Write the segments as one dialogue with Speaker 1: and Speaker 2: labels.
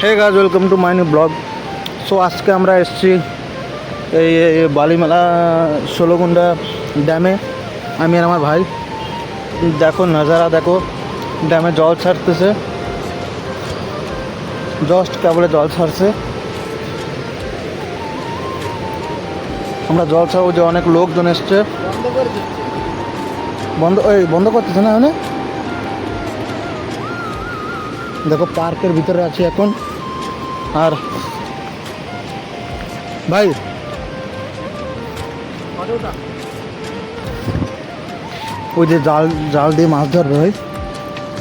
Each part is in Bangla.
Speaker 1: Hey guys, welcome to my new blog. So আজকে আমরা এসেছি এই বালিমেলা ষোলকুন্ডা ড্যামে, আমি আর আমার ভাই। দেখো নাজারা, দেখো ড্যামে জল ছাড়তেছে, জাস্ট কেবলে জল ছাড়ছে। আমরা জল ছাড়বো যে অনেক লোকজন এসছে, বন্ধ করতেছে না মানে। দেখো পার্কের ভিতরে আছি এখন। আর ভাই ওই যে জাল দিয়ে মাছ ধরবে ভাই,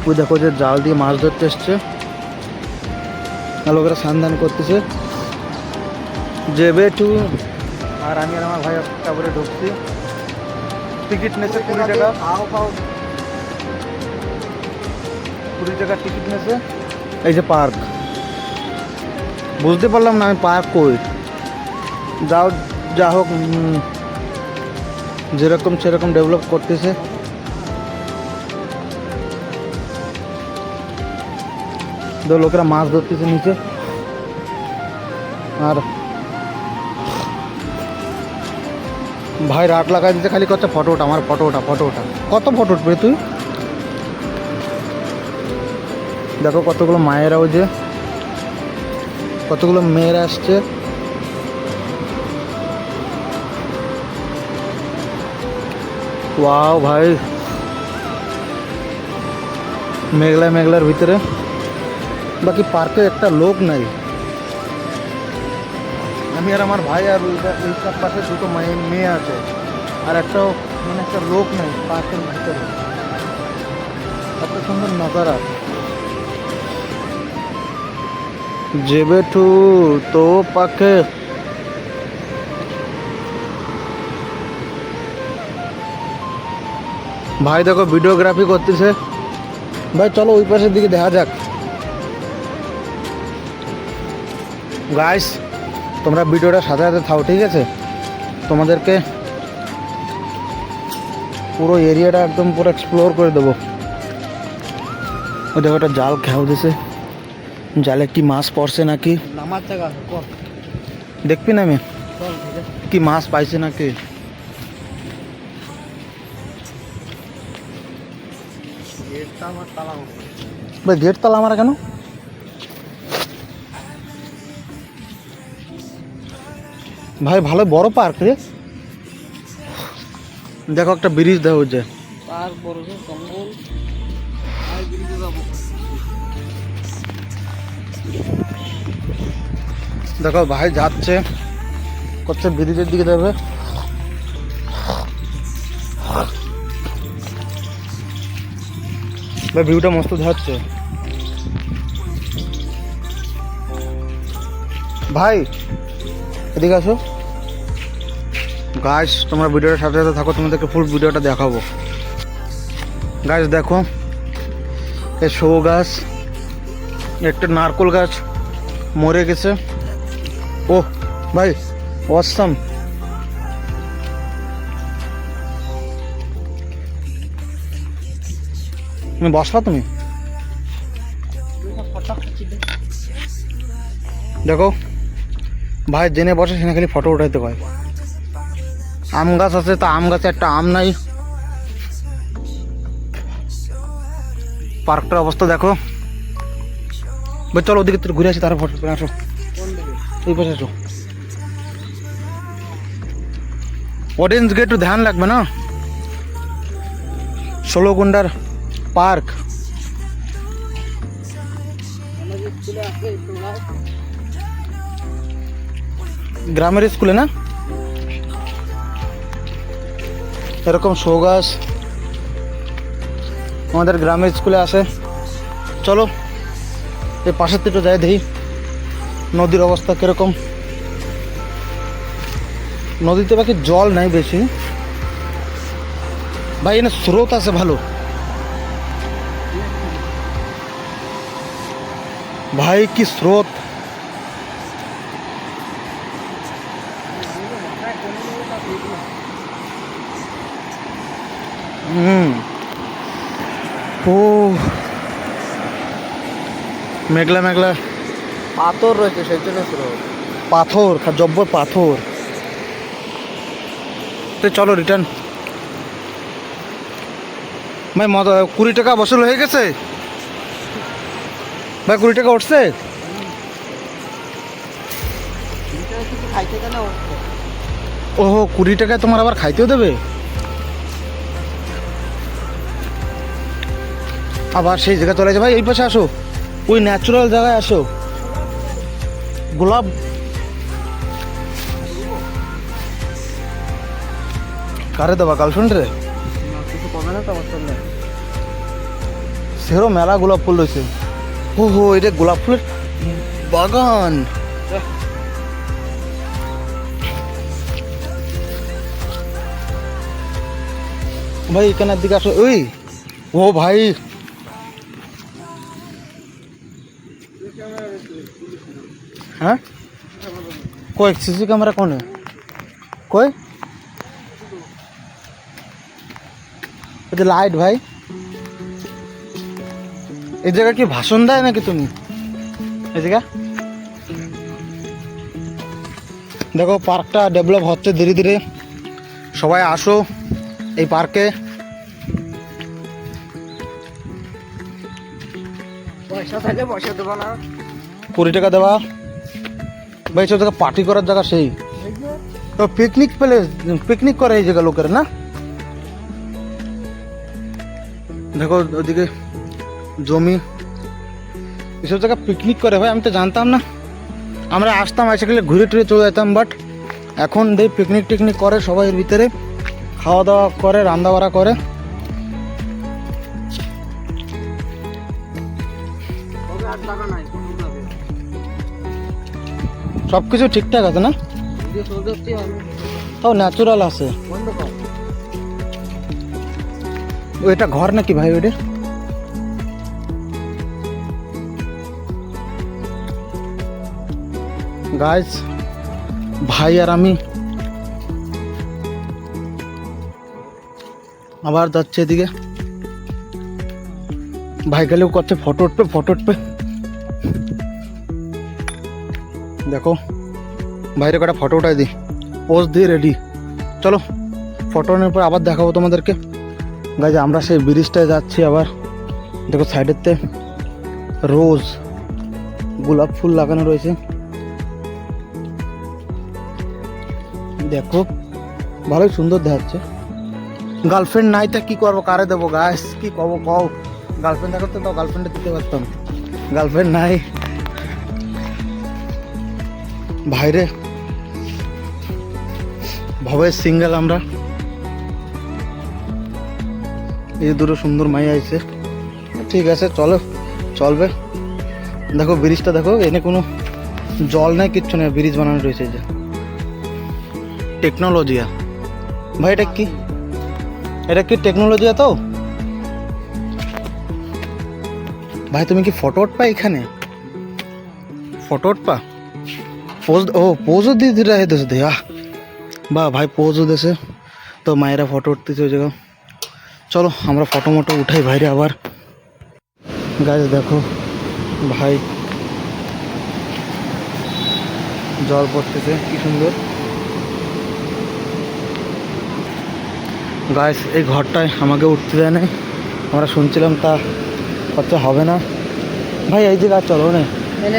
Speaker 1: ওই দেখো যে জাল দিয়ে মাছ ধরতে এসছে, লোকেরা স্নান করতেছে যে টু। আর আমি আর আমার ভাই তারপরে ঢুকছি। টিকিট নেছে 20 টাকা, 20 টাকা টিকিট নেছে। এই যে পার্ক, বুঝতে পারলাম না আমি পার্ক কই। যা হোক, যেরকম সেরকম ডেভেলপ করতেছে। লোকেরা মাছ ধরতেছে নিচে। আর ভাই রাট লাগাই দিতে খালি করছে ফটো ওঠা, আমার ফটো ওঠা। কত ফটো উঠবে তুই? দেখো কতগুলো মায়েরা, ওই যে কতগুলো মেয়েরা আসছে। ওয়াও ভাই, মেঘলার ভিতরে, বাকি পার্কে একটা লোক নাই। আমি আর আমার ভাই, আর ওই পাশে দুটো মেয়ে আছে, আর একটাও মানে একটা লোক নেই পার্কের ভিতরে। এত সুন্দর নজারা। যেবে টু তো পাখে। ভাই দেখো ভিডিওগ্রাফি করতেছে। ভাই চলো ওই পাশের দিকে দেখা যাক। গাইস, তোমরা ভিডিওটা সাথে সাথে থাও, ঠিক আছে? তোমাদেরকে পুরো এরিয়াটা একদম পুরো এক্সপ্লোর করে দেবো। ওই দেখো একটা জাল খেয়াও দিছে, জালে কি মাছ পড়ছে নাকি, দেখবি না আমি কি মাছ পাইছে নাকি। ভাই গেট তালা মারা কেন? ভাই ভালো বড় পার্ক রে। দেখো একটা ব্রিজ, দেখো যে দেখো ভাই যাচ্ছে, করছে ব্রিজের দিকে যাবে। ভাই ভিউটা মস্ত দেখাচ্ছে। ভাই এদিকে আসো। গাছ, তোমরা ভিডিওটার সাথে সাথে থাকো, তোমাদেরকে ফুল ভিডিওটা দেখাবো। গাছ দেখো, এই শো গাছ, একটা নারকোল গাছ মরে গেছে। ও ভাই অসাম। তুমি বসবা, তুমি দেখো ভাই জেনে বসে সেখানে খালি ফটো উঠাইতে হয়। আম গাছ আছে, তা আম গাছে একটা আম নাই। পার্কটার অবস্থা দেখো। ভাই চলো ওদিকে ঘুরে আসি, তারা ফটো আসো, ওই পাশে আসো। অডিয়েন্স কে একটু ধ্যান লাগবে না। ষোলকুন্ডার পার্ক, গ্রামের স্কুলে না এরকম শো গাছ আমাদের গ্রামের স্কুলে আসে। চলো এই পাশের থেকে যাই, দেখি নদীর অবস্থা কিরকম। নদীতে বাকি জল নাই বেশি ভাই, এখানে স্রোত আছে ভালো। ভাই কি স্রোত। ও মেঘলা
Speaker 2: পাথর রয়েছে সেই জন্য স্রোত।
Speaker 1: পাথর, জব্বর পাথর। তো চলো রিটার্ন। ভাই 20 টাকা বসল হয়ে গেছে ভাই, 20 টাকা উঠছে।
Speaker 2: খাইতে গেলে
Speaker 1: ওহো, 20 টাকায় তোমার আবার খাইতেও দেবে? আবার সেই জায়গায় চলে যায়। ভাই এই পাশে আসো, ওই ন্যাচুরাল জায়গায় আসো। গোলাপ কারে দেবা? গার্লফ্রেন্ড রে?
Speaker 2: কিছু কমে না তো আমার সঙ্গে।
Speaker 1: সেরো মেলা গোলাপ ফুল রয়েছে। ও হো, এটা গোলাপ ফুলের বাগান। ভাই এখানের দিকে আসো। ওই ও ভাই, হ্যাঁ কই সিসি ক্যামেরা কোনে কই? লাইট ভাই, এই জায়গা কি ভাষণ দেয় নাকি তুমি? এই জায়গা দেখো, পার্কটা ডেভেলপ হচ্ছে ধীরে ধীরে। সবাই আসো এই পার্কে।
Speaker 2: পয়সা থাকলে পয়সা দেবো না।
Speaker 1: 20 টাকা দেওয়া ভাই, সব জায়গা পার্টি করার জায়গা। সেই তো পিকনিক প্লেস, পিকনিক করে এই জায়গা লোকের না। দেখো ওদিকে জমি, এসব জায়গা পিকনিক করে ভাই। আমি তো জানতাম না, আমরা আসতাম এসে গেলে ঘুরে টুরে চলে যেতাম। বাট এখন দেখ পিকনিক টিকনিক করে সবাই, এর ভিতরে খাওয়া দাওয়া করে, রান্না বাড়া করে। সব কিছু ঠিকঠাক আছে না? তাও ন্যাচুরাল আছে। ওইটা ঘর নাকি ভাই ওইটা? গাইস, ভাই আর আমি আবার যাচ্ছে এদিকে। ভাই গেলেও করছে ফটো উঠবে, ফটো উঠবে। দেখো বাইরে কটা ফটো উঠাই দিই, পোজ দিয়ে রেডি। চলো ফটো নেওয়ার পর আবার দেখাবো তোমাদেরকে। গাইজ আমরা সেই ব্রিজটায় যাচ্ছি আবার। দেখো সাইডেতে রোজ গোলাপ ফুল লাগানো রয়েছে। দেখো ভালোই সুন্দর দেখাচ্ছে। গার্লফ্রেন্ড নাই তা কি করবো, কারে দেবো? গাইস কি কবো কও? গার্লফ্রেন্ড থাকতো তো গার্লফ্রেন্ডে দিতে পারতাম, গার্লফ্রেন্ড নাই। ভাইরে ভবের সিঙ্গেল আমরা। এই দুটো সুন্দর মাই আইছে, ঠিক আছে চলো চলবে। দেখো ব্রিজটা দেখো, এনে কোনো জল নাই, কিচ্ছু নেই, ব্রিজ বানানো রয়েছে। যে টেকনোলজিয়া ভাই, এটা কি? এটা কি টেকনোলজিয়া? তো ভাই তুমি কি ফটো উঠপা এখানে? Photo উঠপা pose? ও পোজও দিয়ে দিতে দেশে দেয়া বা ভাই, পোজও দেশে তো মায়েরা ফটো উঠতেছে ওই জায়গা। চলো আমরা ফটো মটো উঠাই ভাইরে আবার। গাছ দেখো ভাই, জল পড়তেছে কি সুন্দর। গাছ এই ঘরটায় আমাকে উঠতে দেয় না, আমরা শুনছিলাম তা হচ্ছে হবে না। ভাই এই যে গাছ চলো না,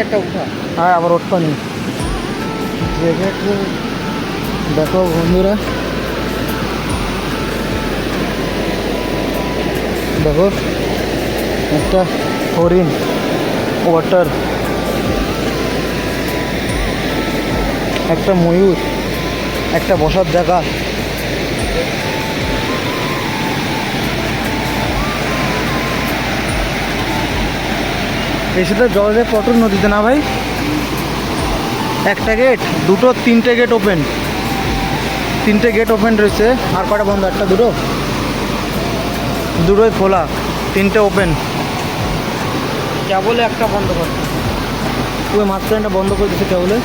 Speaker 2: একটা উঠা।
Speaker 1: হ্যাঁ আবার উঠবা নি। দেখো বন্ধুরা, দেখো একটা হরিণ, ওয়াটার, একটা ময়ূর, একটা বসার জায়গা। এসে তো জল যায় প্রচুর নদীতে না ভাই? একটা গেট, দুটো, তিনটে গেট ওপেন, তিনটে গেট ওপেন রয়েছে। আর কটা বন্ধ? একটা, দুটো, দুটোই খোলা, তিনটে ওপেন।
Speaker 2: কেবল একটা বন্ধ করতে,
Speaker 1: ওই মাঝখানটা বন্ধ করে দিচ্ছে কেবলে।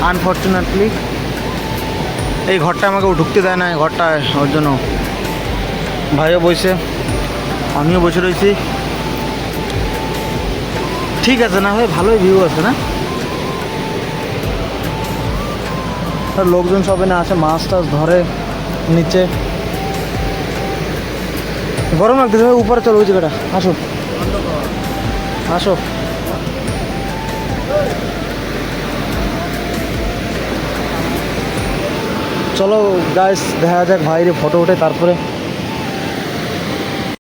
Speaker 1: আনফর্চুনেটলি এই ঘরটা আমাকে ঢুকতে দেয় না, এই ঘরটায়। ওর জন্য ভাইও বসে, আমিও বসে রয়েছি। ঠিক আছে না ভাই, ভালোই ভিউ আছে না? আর লোকজন সব এনে আসে, মাছ টাছ ধরে নিচে। গরম লাগতেছে ভাই, উপরে চলো ওই জায়গাটা, আসো আসো। চলো গাইস দেখা যাক, ভাইরে ফটো উঠে তারপরে